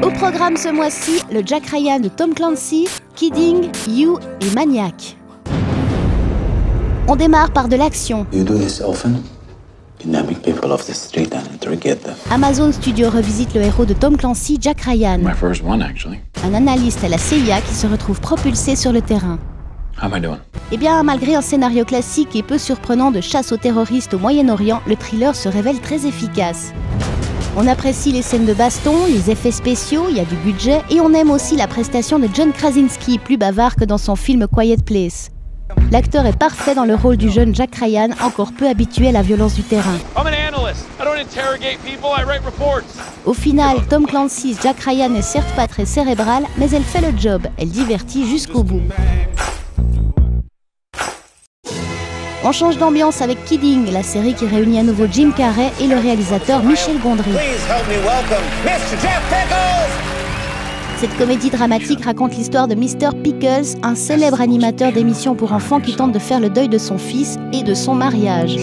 Au programme ce mois-ci, le Jack Ryan de Tom Clancy, Kidding, You et Maniac. On démarre par de l'action. Amazon Studios revisite le héros de Tom Clancy, Jack Ryan. Un analyste à la CIA qui se retrouve propulsé sur le terrain. Eh bien, malgré un scénario classique et peu surprenant de chasse aux terroristes au Moyen-Orient, le thriller se révèle très efficace. On apprécie les scènes de baston, les effets spéciaux, il y a du budget, et on aime aussi la prestation de John Krasinski, plus bavard que dans son film Quiet Place. L'acteur est parfait dans le rôle du jeune Jack Ryan, encore peu habitué à la violence du terrain. Au final, Tom Clancy's Jack Ryan n'est certes pas très cérébrale, mais elle fait le job, elle divertit jusqu'au bout. On change d'ambiance avec Kidding, la série qui réunit à nouveau Jim Carrey et le réalisateur Michel Gondry. Cette comédie dramatique raconte l'histoire de Mr. Pickles, un célèbre animateur d'émissions pour enfants qui tente de faire le deuil de son fils et de son mariage.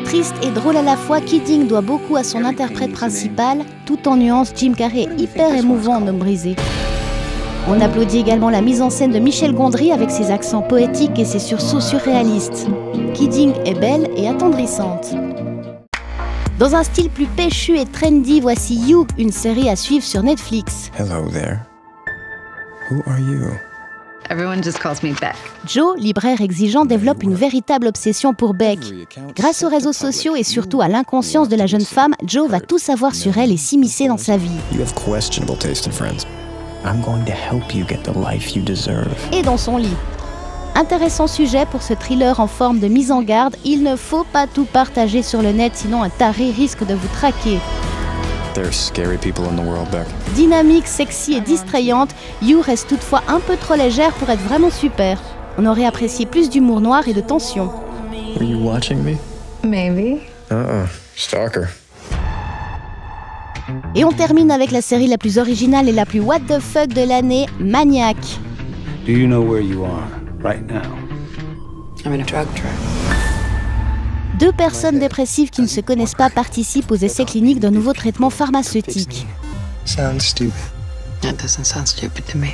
Triste et drôle à la fois, Kidding doit beaucoup à son interprète principal. Tout en nuances, Jim Carrey est hyper émouvant en homme brisé. On applaudit également la mise en scène de Michel Gondry avec ses accents poétiques et ses sursauts surréalistes. Kidding est belle et attendrissante. Dans un style plus péchu et trendy, voici You, une série à suivre sur Netflix. Hello there. Who are you? Everyone just calls me Beck. Joe, libraire exigeant, développe une véritable obsession pour Beck. Grâce aux réseaux sociaux et surtout à l'inconscience de la jeune femme, Joe va tout savoir sur elle et s'immiscer dans sa vie. You have questionable taste in friends. I'm going to help you get the life you deserve. Et dans son lit. Intéressant sujet pour ce thriller en forme de mise en garde, il ne faut pas tout partager sur le net, sinon un taré risque de vous traquer. There's scary people in the world, Beck. Dynamique, sexy et distrayante, You reste toutefois un peu trop légère pour être vraiment super. On aurait apprécié plus d'humour noir et de tension. Are you watching me? Maybe. Stalker. Et on termine avec la série la plus originale et la plus what the fuck de l'année, Maniac. Do you know where you are right now? I'm in a drug trap. Deux personnes dépressives qui ne se connaissent pas participent aux essais cliniques d'un nouveau traitement pharmaceutique. Sounds stupid. That doesn't sound stupid to me.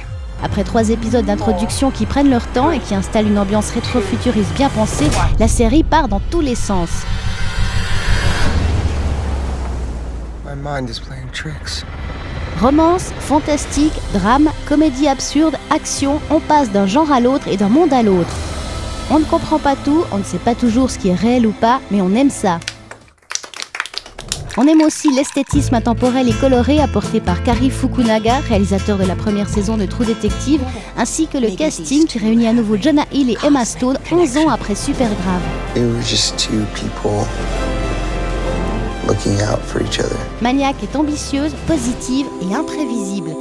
Après 3 épisodes d'introduction qui prennent leur temps et qui installent une ambiance rétro-futuriste bien pensée, la série part dans tous les sens. My mind is playing tricks. Romance, fantastique, drame, comédie absurde, action, on passe d'un genre à l'autre et d'un monde à l'autre. On ne comprend pas tout, on ne sait pas toujours ce qui est réel ou pas, mais on aime ça. On aime aussi l'esthétisme intemporel et coloré apporté par Cary Fukunaga, réalisateur de la première saison de True Detective, ainsi que le casting qui réunit à nouveau Jonah Hill et Emma Stone 11 ans après Supergrave. It was just two people looking out for each other. Maniac est ambitieuse, positive et imprévisible.